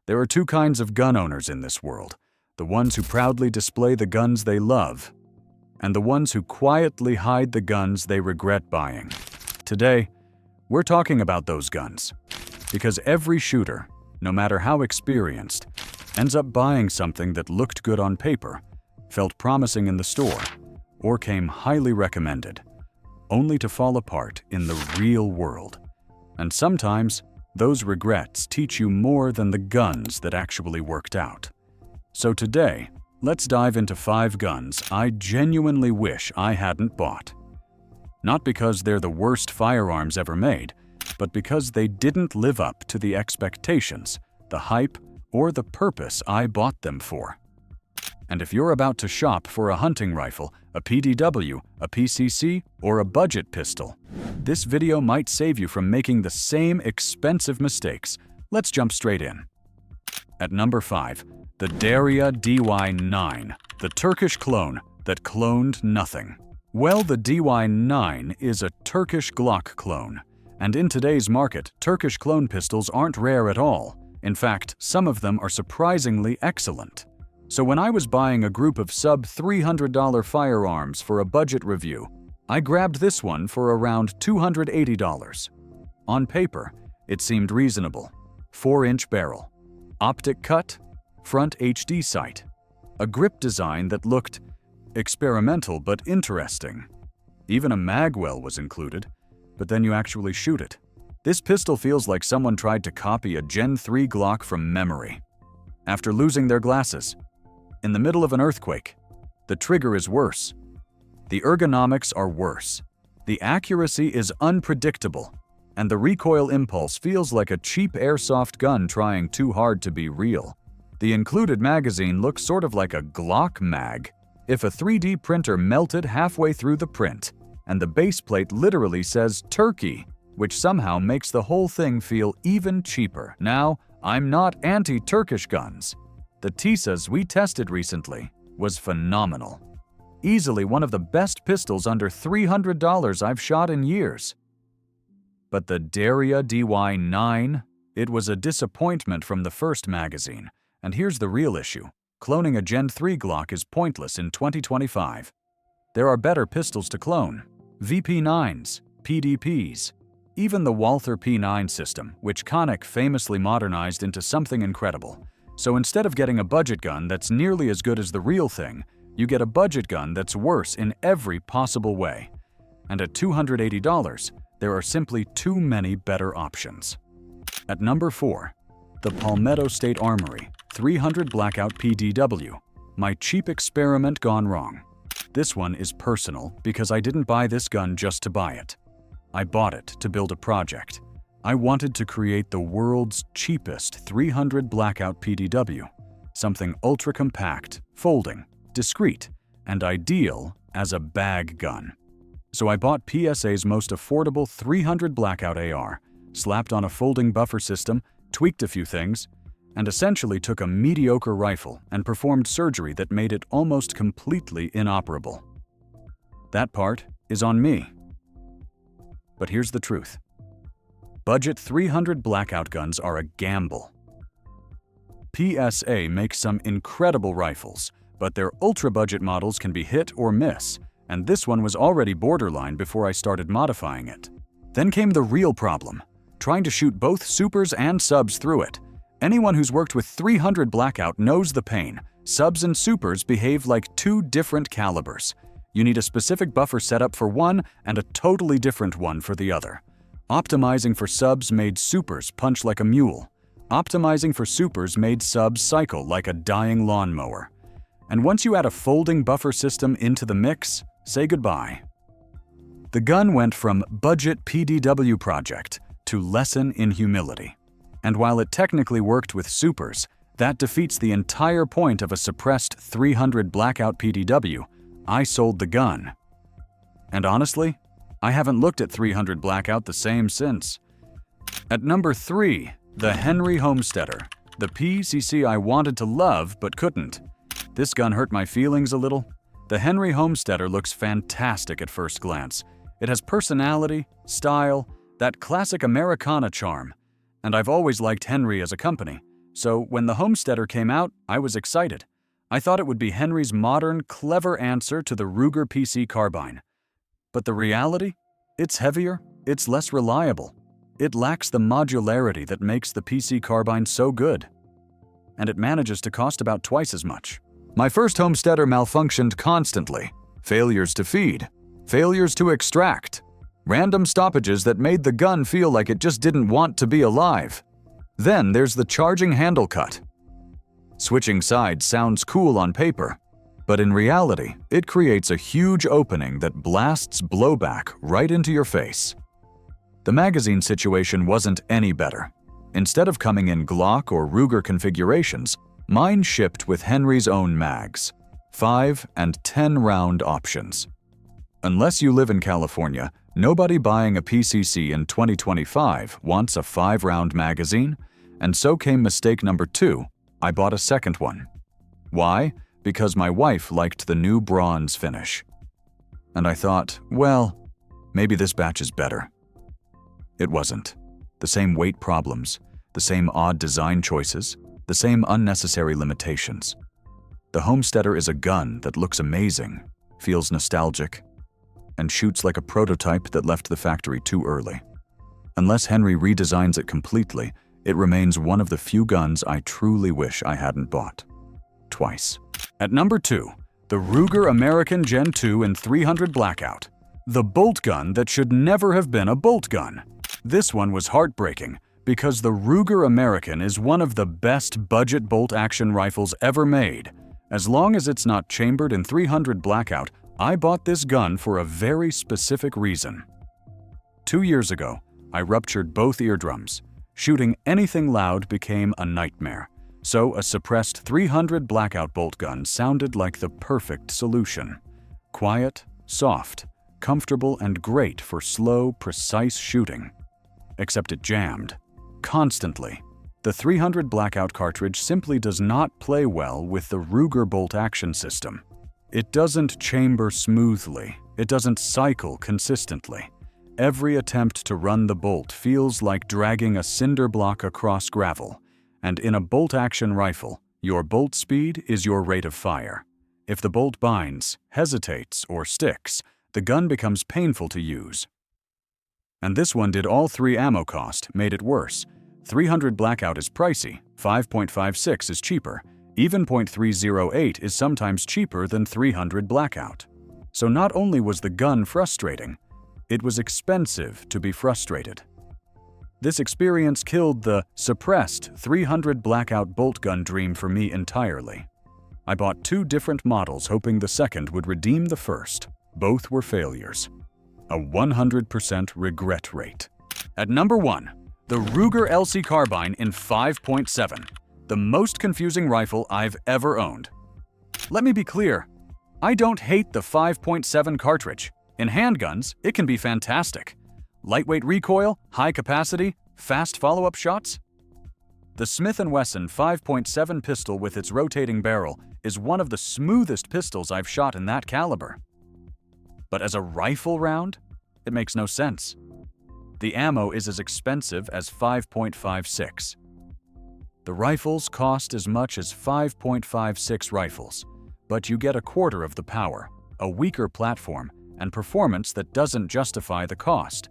There are two kinds of gun owners in this world: the ones who proudly display the guns they love, and the ones who quietly hide the guns they regret buying. Today, we're talking about those guns, because every shooter, no matter how experienced, ends up buying something that looked good on paper, felt promising in the store, or came highly recommended, only to fall apart in the real world. And sometimes, those regrets teach you more than the guns that actually worked out. So today, let's dive into 5 guns I genuinely wish I hadn't bought. Not because they're the worst firearms ever made, but because they didn't live up to the expectations, the hype, or the purpose I bought them for. And if you're about to shop for a hunting rifle, a PDW, a PCC, or a budget pistol, this video might save you from making the same expensive mistakes. Let's jump straight in. At number 5, the Derya DY9, the Turkish clone that cloned nothing. Well, the DY9 is a Turkish Glock clone, and in today's market, Turkish clone pistols aren't rare at all. In fact, some of them are surprisingly excellent. So when I was buying a group of sub-$300 firearms for a budget review, I grabbed this one for around $280. On paper, it seemed reasonable. 4-inch barrel, optic cut, front HD sight, a grip design that looked experimental but interesting. Even a magwell was included, but then you actually shoot it. This pistol feels like someone tried to copy a Gen 3 Glock from memory. After losing their glasses, in the middle of an earthquake, the trigger is worse. The ergonomics are worse. The accuracy is unpredictable, and the recoil impulse feels like a cheap airsoft gun trying too hard to be real. The included magazine looks sort of like a Glock mag if a 3D printer melted halfway through the print, and the base plate literally says Turkey, which somehow makes the whole thing feel even cheaper. Now, I'm not anti-Turkish guns. The Tisas we tested recently was phenomenal. Easily one of the best pistols under $300 I've shot in years. But the Derya DY9, it was a disappointment from the first magazine. And here's the real issue. Cloning a Gen 3 Glock is pointless in 2025. There are better pistols to clone. VP9s, PDPs, even the Walther P9 system, which Konik famously modernized into something incredible. So instead of getting a budget gun that's nearly as good as the real thing, you get a budget gun that's worse in every possible way. And at $280, there are simply too many better options. At number 4, the Palmetto State Armory 300 Blackout PDW, my cheap experiment gone wrong. This one is personal because I didn't buy this gun just to buy it. I bought it to build a project. I wanted to create the world's cheapest 300 Blackout PDW, something ultra-compact, folding, discreet, and ideal as a bag gun. So I bought PSA's most affordable 300 Blackout AR, slapped on a folding buffer system, tweaked a few things, and essentially took a mediocre rifle and performed surgery that made it almost completely inoperable. That part is on me. But here's the truth. Budget 300 Blackout guns are a gamble. PSA makes some incredible rifles, but their ultra-budget models can be hit or miss, and this one was already borderline before I started modifying it. Then came the real problem, trying to shoot both supers and subs through it. Anyone who's worked with 300 Blackout knows the pain. Subs and supers behave like two different calibers. You need a specific buffer setup for one and a totally different one for the other. Optimizing for subs made supers punch like a mule. Optimizing for supers made subs cycle like a dying lawnmower. And once you add a folding buffer system into the mix, say goodbye. The gun went from budget PDW project to lesson in humility. And while it technically worked with supers, that defeats the entire point of a suppressed 300 Blackout PDW. I sold the gun. And honestly, I haven't looked at 300 Blackout the same since. At number 3, the Henry Homesteader, the PCC I wanted to love but couldn't. This gun hurt my feelings a little. The Henry Homesteader looks fantastic at first glance. It has personality, style, that classic Americana charm. And I've always liked Henry as a company, So when the Homesteader came out, I was excited. I thought it would be Henry's modern, clever answer to the Ruger PC Carbine. But the reality? It's heavier, it's less reliable. It lacks the modularity that makes the PC Carbine so good. And it manages to cost about twice as much. My first Homesteader malfunctioned constantly. Failures to feed, failures to extract, random stoppages that made the gun feel like it just didn't want to be alive. Then there's the charging handle cut. Switching sides sounds cool on paper, but in reality, it creates a huge opening that blasts blowback right into your face. The magazine situation wasn't any better. Instead of coming in Glock or Ruger configurations, mine shipped with Henry's own mags, 5 and 10 round options. Unless you live in California, nobody buying a PCC in 2025 wants a 5-round magazine, and so came mistake number 2. I bought a second one. Why? Because my wife liked the new bronze finish. And I thought, well, maybe this batch is better. It wasn't. The same weight problems, the same odd design choices, the same unnecessary limitations. The Homesteader is a gun that looks amazing, feels nostalgic, and shoots like a prototype that left the factory too early. Unless Henry redesigns it completely, it remains one of the few guns I truly wish I hadn't bought. Twice. At number 2, the Ruger American Gen 2 in 300 Blackout. The bolt gun that should never have been a bolt gun. This one was heartbreaking because the Ruger American is one of the best budget bolt-action rifles ever made. As long as it's not chambered in 300 Blackout, I bought this gun for a very specific reason. 2 years ago, I ruptured both eardrums. Shooting anything loud became a nightmare, so a suppressed 300 Blackout bolt gun sounded like the perfect solution. Quiet, soft, comfortable, and great for slow, precise shooting. Except it jammed. Constantly. The 300 Blackout cartridge simply does not play well with the Ruger bolt-action system. It doesn't chamber smoothly. It doesn't cycle consistently. Every attempt to run the bolt feels like dragging a cinder block across gravel. And in a bolt-action rifle, your bolt speed is your rate of fire. If the bolt binds, hesitates, or sticks, the gun becomes painful to use. And this one did all 3 ammo cost, made it worse. 300 Blackout is pricey, 5.56 is cheaper, even .308 is sometimes cheaper than 300 Blackout. So not only was the gun frustrating, it was expensive to be frustrated. This experience killed the suppressed 300 Blackout bolt gun dream for me entirely. I bought 2 different models hoping the second would redeem the first. Both were failures. A 100% regret rate. At number 1, the Ruger LC Carbine in 5.7, the most confusing rifle I've ever owned. Let me be clear, I don't hate the 5.7 cartridge. In handguns, it can be fantastic. Lightweight recoil, high capacity, fast follow-up shots. The Smith & Wesson 5.7 pistol with its rotating barrel is one of the smoothest pistols I've shot in that caliber. But as a rifle round, it makes no sense. The ammo is as expensive as 5.56. The rifles cost as much as 5.56 rifles, but you get a quarter of the power, a weaker platform, and performance that doesn't justify the cost.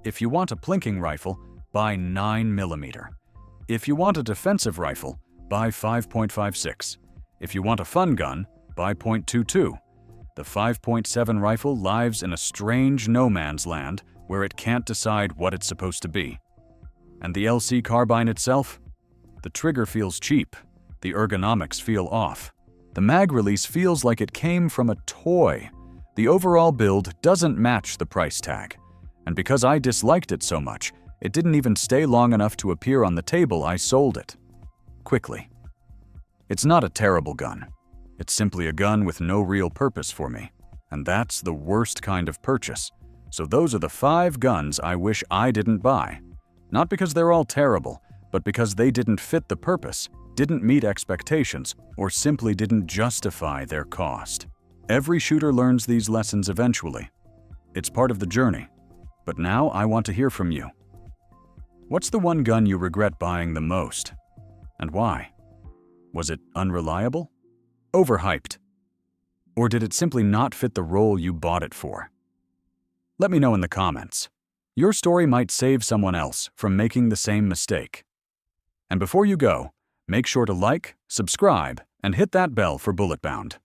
If you want a plinking rifle, buy 9mm. If you want a defensive rifle, buy 5.56. If you want a fun gun, buy .22. The 5.7 rifle lives in a strange no man's land where it can't decide what it's supposed to be. And the LC Carbine itself? The trigger feels cheap. The ergonomics feel off. The mag release feels like it came from a toy. The overall build doesn't match the price tag. And because I disliked it so much, it didn't even stay long enough to appear on the table I sold it. Quickly. It's not a terrible gun. It's simply a gun with no real purpose for me. And that's the worst kind of purchase. So those are the 5 guns I wish I didn't buy. Not because they're all terrible, but because they didn't fit the purpose, didn't meet expectations, or simply didn't justify their cost. Every shooter learns these lessons eventually. It's part of the journey. But now I want to hear from you. What's the one gun you regret buying the most? And why? Was it unreliable? Overhyped? Or did it simply not fit the role you bought it for? Let me know in the comments. Your story might save someone else from making the same mistake. And before you go, make sure to like, subscribe, and hit that bell for Bulletbound.